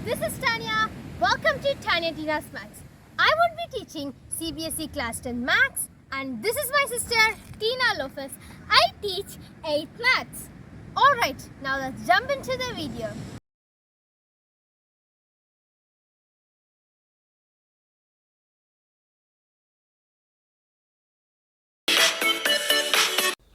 this is Tanya. Welcome to Tanya Tina's Maths. I would be teaching CBSE Class 10 Maths, and this is my sister Tina Lopez. I teach 8th Maths. Alright, now let's jump into the video.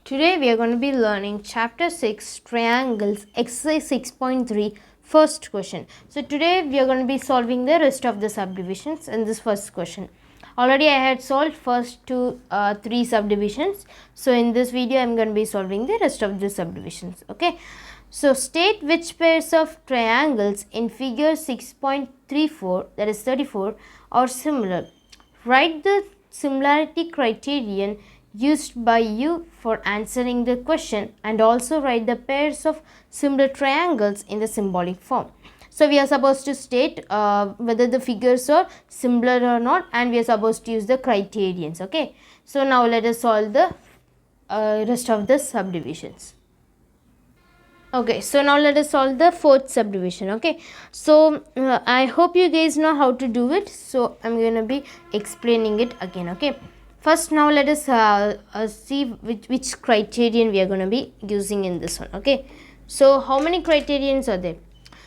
Today we are going to be learning Chapter 6 Triangles, Exercise 6.3, first question. So today we are going to be solving the rest of the subdivisions in this first question. Already I had solved first three subdivisions. So in this video I am going to be solving the rest of the subdivisions. Okay. So state which pairs of triangles in figure 6.34, that is 34, are similar. Write the similarity criterion used by you for answering the question, and also write the pairs of similar triangles in the symbolic form. So we are supposed to state whether the figures are similar or not, and we are supposed to use the criterions. Okay, so now let us solve the rest of the subdivisions. Okay, so now let us solve the fourth subdivision. Okay, so I hope you guys know how to do it, so I'm going to be explaining it again. Okay, first now let us see which criterion we are going to be using in this one. Okay, so how many criterions are there?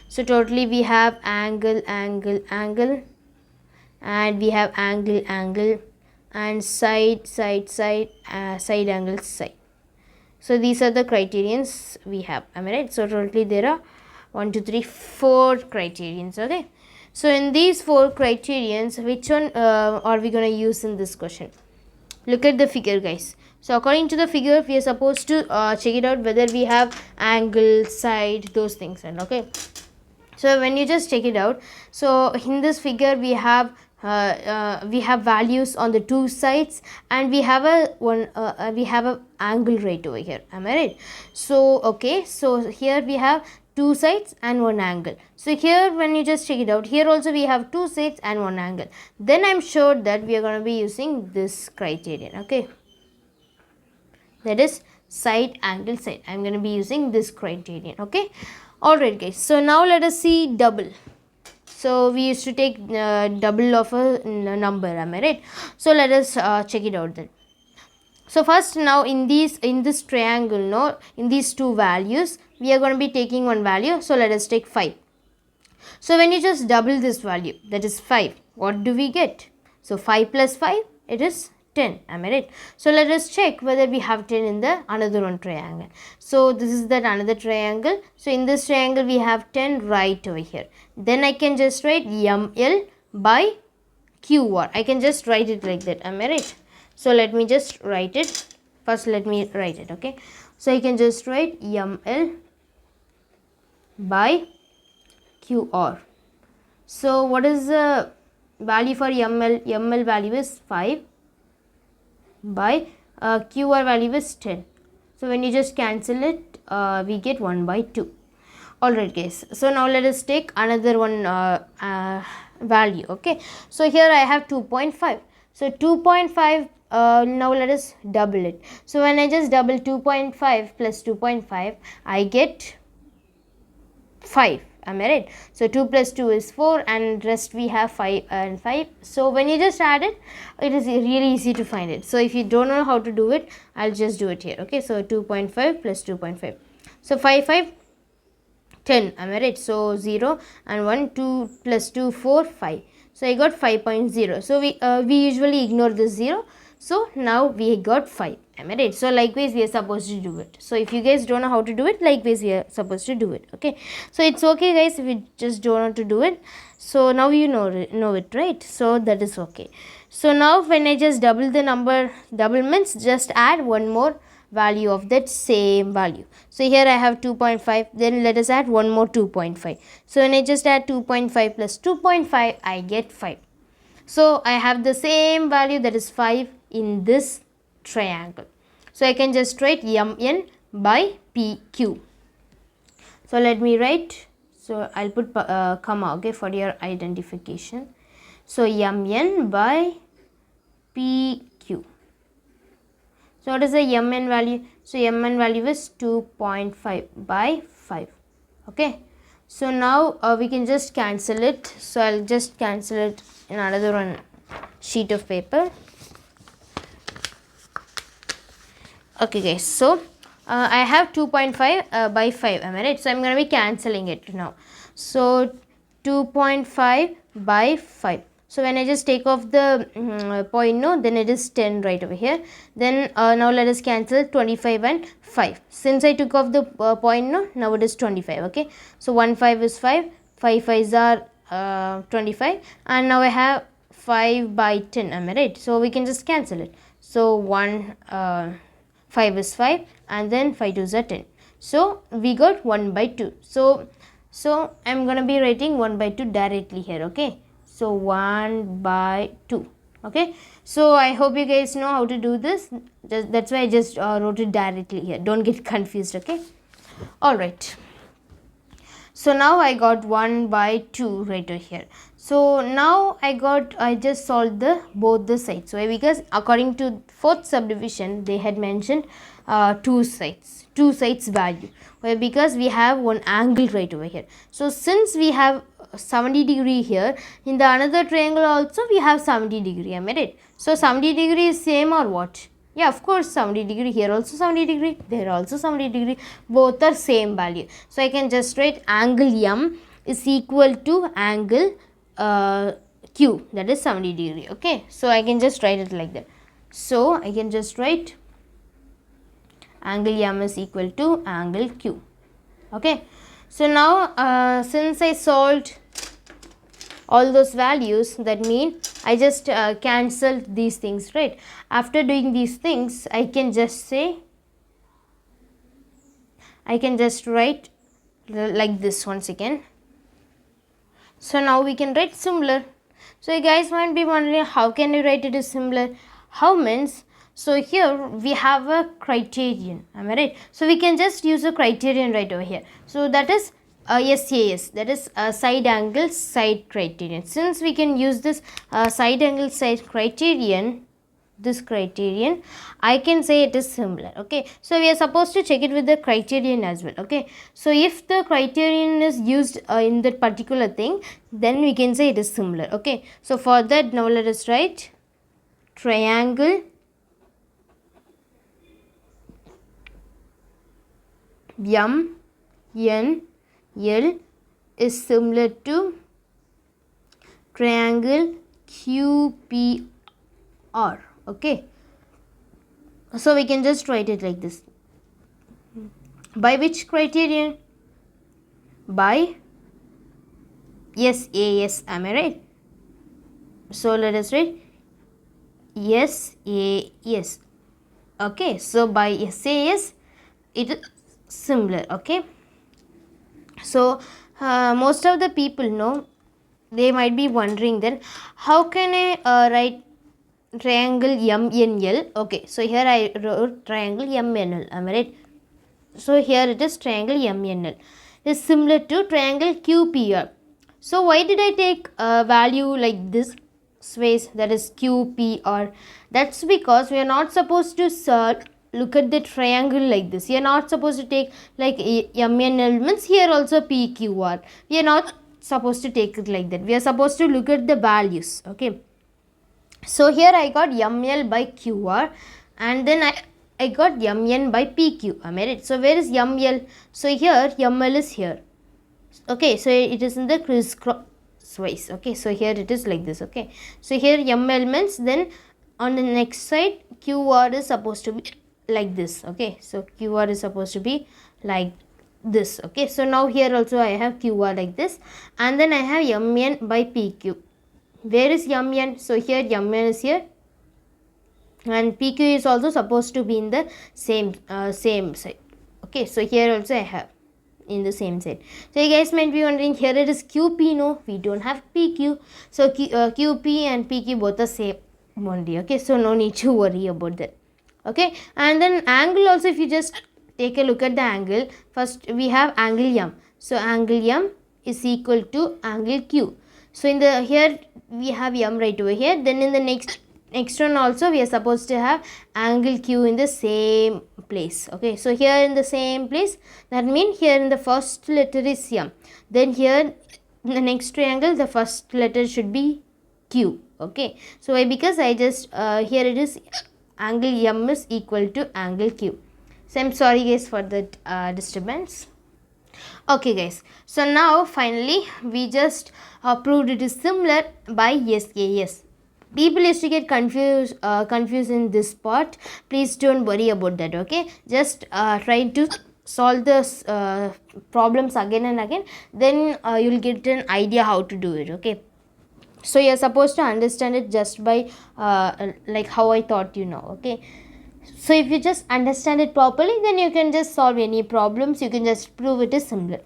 So totally we have angle, angle, angle, and we have angle, angle, and side, side, side, side angle, side. So these are the criterions we have. Am I right? So totally there are 1, 2, 3, 4 criterions. Okay. So in these 4 criterions, which one are we going to use in this question? Look at the figure, guys. So according to the figure, we are supposed to check it out whether we have angle, side, those things. And okay. So when you just check it out, so in this figure we have values on the two sides, and we have a angle right over here. Am I right? So okay, so here we have two sides and one angle. So here when you just check it out, here also we have two sides and one angle. Then I'm sure that we are going to be using this criterion. Okay, that is side, angle, side. I'm going to be using this criterion. Okay, alright guys, so now let us see double. So we used to take double of a number. Am I right? So let us check it out then. So first, now in this triangle, no, in these two values, we are going to be taking one value. So let us take 5. So when you just double this value, that is 5, what do we get? So 5 plus 5, it is 10. Am I right? So let us check whether we have 10 in the another one triangle. So this is that another triangle. So in this triangle we have 10 right over here. Then I can just write ML by QR. I can just write it like that. Am I right? So let me just write it. First let me write it. Okay. So I can just write ML by QR. So what is the value for ML? ML value is 5 by QR value is 10. So when you just cancel it, we get 1 by 2. Alright guys, so now let us take another one value. Okay, so here I have 2.5. So 2.5, now let us double it. So when I just double 2.5 plus 2.5, I get 5. Am I right? So 2 plus 2 is 4, and rest we have 5 and 5. So when you just add it, it is really easy to find it. So if you don't know how to do it, I'll just do it here. Okay, so 2.5 plus 2.5. So 5, 5, 10. Am I right? So 0 and 1, 2 plus 2, 4, 5. So I got 5.0. So we usually ignore this 0. So now we got 5. Am I right? So likewise we are supposed to do it. So if you guys don't know how to do it, likewise we are supposed to do it. Okay. So it's okay guys if you just don't know how to do it. So now you know it, right? So that is okay. So now when I just double the number, double means just add one more value of that same value. So here I have 2.5, then let us add one more 2.5. So when I just add 2.5 plus 2.5, I get 5. So I have the same value, that is 5, in this triangle. So I can just write MN by PQ. So let me write, so I'll put comma, okay, for your identification. So MN by PQ. So what is the MN value? So MN value is 2.5 by 5. Okay. So now we can just cancel it. So I'll just cancel it in another one sheet of paper. Okay guys, so I have 2.5 by 5, am I right? So I'm going to be cancelling it now. So 2.5 by 5. So when I just take off the point, no, then it is 10 right over here. Then now let us cancel 25 and 5. Since I took off the point, no, now it is 25, okay. So 1 5 is 5, 5 5s are 25, and now I have 5 by 10, am I right? So we can just cancel it. So 5 is 5, and then 5 2s are 10. So we got 1 by 2. So I'm going to be writing 1 by 2 directly here, okay. So 1 by 2, okay. So I hope you guys know how to do this. That's why I just wrote it directly here. Don't get confused, okay. Alright. So now I got 1 by 2 right over here. So now I just solved both the sides. Why? Because according to fourth subdivision, they had mentioned two sides value. Why? Because we have one angle right over here. So since we have 70 degree here, in the another triangle also we have 70 degree, am I right? So 70 degree is same or what? Yeah, of course 70 degree, here also 70 degree, there also 70 degree, both are same value. So I can just write angle M is equal to angle Q, that is 70 degree, okay. So I can just write it like that. So I can just write angle M is equal to angle Q, okay. So now since I solved all those values, that means I just cancelled these things, right? After doing these things, I can just write like this once again. So now we can write similar. So you guys might be wondering, how can you write it as similar? How means? So here we have a criterion, am I right? So we can just use a criterion right over here. So that is SAS, that is side angle side criterion. Since we can use this side angle side criterion, this criterion, I can say it is similar, okay. So we are supposed to check it with the criterion as well, okay. So if the criterion is used in that particular thing, then we can say it is similar, okay. So for that, now let us write triangle MNL is similar to triangle QPR, okay. So we can just write it like this. By which criterion? By SAS, am I right? So let us write SAS, okay. So by SAS it is similar, okay. So most of the people know, they might be wondering then, how can I write triangle MNL? Okay, so here I wrote triangle MNL, am I right? So here it is triangle MNL is similar to triangle QPR. So why did I take a value like this space, that is QPR? That's because we are not supposed to look at the triangle like this. We are not supposed to take like MNL means here also PQR. We are not supposed to take it like that. We are supposed to look at the values, okay. So here I got ML by QR, and then I got MN by PQ, am I right? So where is ML? So here ML is here, okay. So it is in the crisscrosswise, okay. So here it is like this, okay. So here ML means, then on the next side QR is supposed to be like this, okay. So QR is supposed to be like this, okay. So now here also I have QR like this, and then I have MN by PQ. Where is MN? So here MN is here, and PQ is also supposed to be in the same side, okay. So here also I have in the same side. So you guys might be wondering, here it is QP, no, we don't have PQ. So QP and PQ both are same only, okay. So no need to worry about that, okay. And then angle also, if you just take a look at the angle, first we have angle M. So angle M is equal to angle Q. So in the here we have M right over here, then in the next next one also we are supposed to have angle Q in the same place. Okay, so here in the same place, that means here in the first letter is M, then here in the next triangle the first letter should be Q. Okay, so why? Because I just here it is angle M is equal to angle Q. So I'm sorry guys for that disturbance. Okay guys, so now finally we just proved it is similar by SAS. People used to get confused in this part. Please don't worry about that. Okay, just try to solve the problems again and again, then you'll get an idea how to do it. Okay, so you're supposed to understand it just by like how I taught you now. Okay, so if you just understand it properly, then you can just solve any problems. You can just prove it is similar.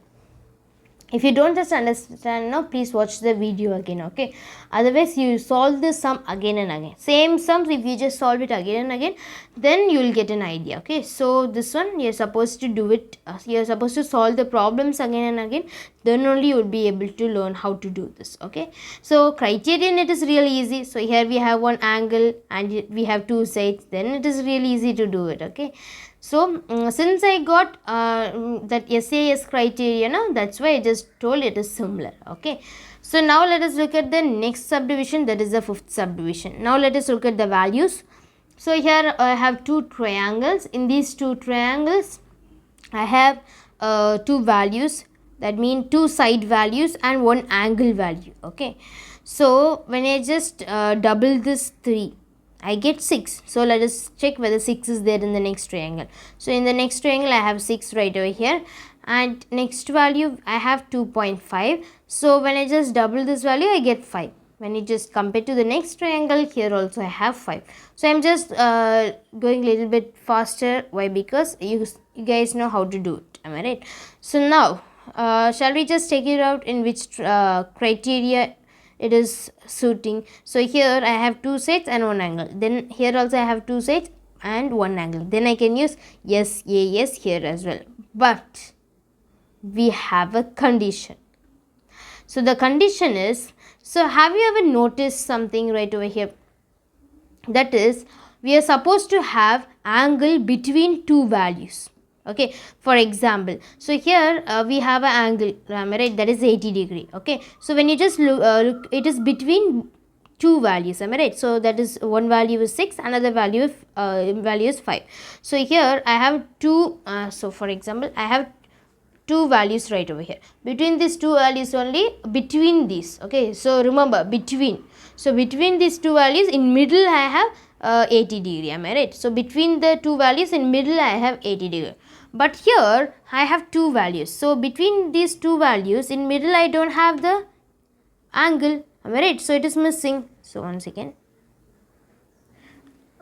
If you don't just understand now, please watch the video again. Okay, otherwise you solve this sum again and again, same sums. If you just solve it again and again, then you will get an idea. Okay, so this one you're supposed to do it, you're supposed to solve the problems again and again, then only you will be able to learn how to do this. Okay, so criterion, it is really easy. So here we have one angle and we have two sides, then it is really easy to do it. Okay, so since I got that SAS criteria now, that's why I just told it is similar. Okay, so now let us look at the next subdivision, that is the fifth subdivision. Now let us look at the values. So here I have two triangles. In these two triangles I have two values, that means two side values and one angle value. Okay, so when I just double this 3, I get 6. So let us check whether 6 is there in the next triangle. So in the next triangle I have 6 right over here, and next value I have 2.5. So when I just double this value, I get 5. When you just compare to the next triangle, here also I have 5. So I'm just going a little bit faster. Why? Because you guys know how to do it. Am I right? So now shall we just take it out in which criteria it is suiting. So here I have two sides and one angle, then here also I have two sides and one angle, then I can use SAS here as well. But we have a condition. So the condition is, so have you ever noticed something right over here? That is, we are supposed to have angle between two values. Okay, for example, so here we have an angle, right, that is 80 degree. Okay, so when you just look, it is between two values. Am I right? So that is one value is 6, another value is 5. So here I have two, so for example I have two values right over here. Between these two values only, between these. Okay, so remember between. So between these two values, in middle I have 80 degree. Am I right? So between the two values, in middle I have 80 degree. But here I have two values. So between these two values, in middle I don't have the angle. Am I right? So it is missing. So once again.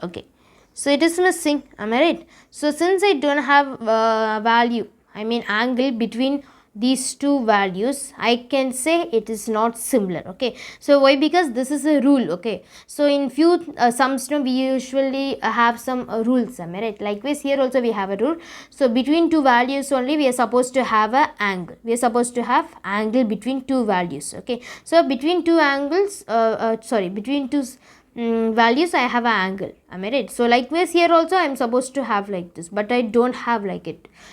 Okay. So it is missing. Am I right? So since I don't have value, I mean angle between these two values, I can say it is not similar. Okay, so why? Because this is a rule. Okay, so in few sums we usually have some rules. Am I right? Likewise here also we have a rule. So between two values only we are supposed to have a angle. We are supposed to have angle between two values. Okay, so between two angles, between two values I have an angle. Am I right? So likewise here also I am supposed to have like this, but I don't have like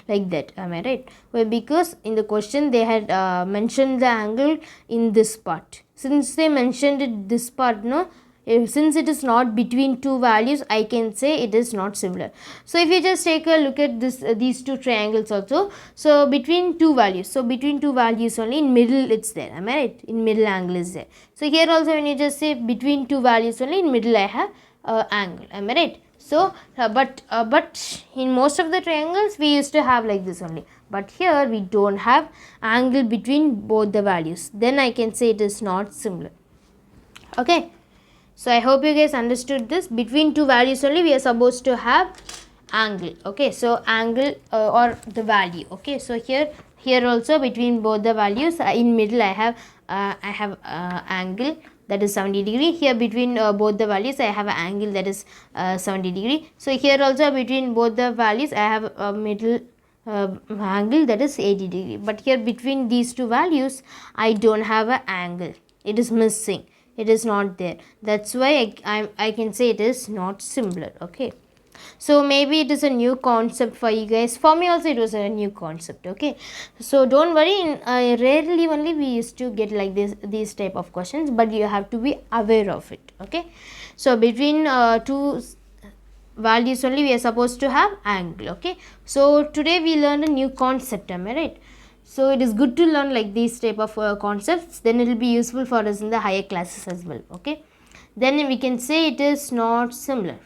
that. Am I right? Well, because in the question they had mentioned the angle in this part. Since they mentioned it this part, no, since it is not between two values, I can say it is not similar. So if you just take a look at this these two triangles also, so between two values, so between two values only, in middle it's there. Am I right? In middle angle is there. So here also when you just say between two values only, in middle I have angle. Am I right? So but in most of the triangles we used to have like this only, but here we don't have angle between both the values, then I can say it is not similar. Okay, so I hope you guys understood this. Between two values only we are supposed to have angle. Okay, so angle or the value. Okay, so here also between both the values, in middle I have angle, that is 70 degree. Here between both the values I have an angle, that is 70 degree. So here also between both the values I have a middle angle, that is 80 degree. But here between these two values I don't have an angle, it is missing. it is not there. That's why I can say it is not similar. Okay, so maybe it is a new concept for you guys. For me also it was a new concept. Okay, so don't worry, rarely only we used to get like these type of questions, but you have to be aware of it. Okay, so between two values only we are supposed to have angle. Okay, so today we learned a new concept, am I right? So it is good to learn like these type of concepts, then it will be useful for us in the higher classes as well. Okay, then we can say it is not similar.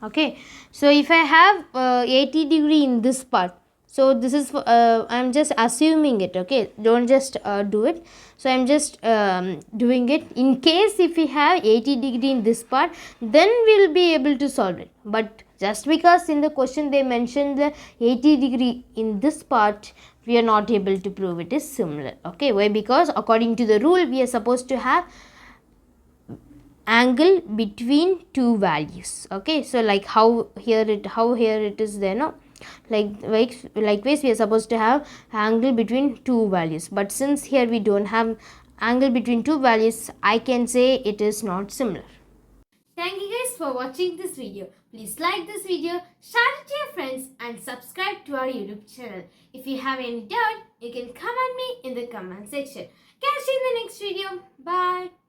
Okay, so if I have 80 degree in this part, so this is I'm just assuming it. Okay, don't just do it. So I'm just doing it in case if we have 80 degree in this part, then we'll be able to solve it. But just because in the question they mentioned the 80 degree in this part, we are not able to prove it is similar. Okay, why? Because according to the rule we are supposed to have angle between two values. Okay, so like how here it is there, no, likewise we are supposed to have angle between two values, but since here we don't have angle between two values, I can say it is not similar. Thank you guys for watching this video. Please like this video, share it to your friends and subscribe to our YouTube channel. If you have any doubt, you can comment me in the comment section. Catch you in the next video. Bye.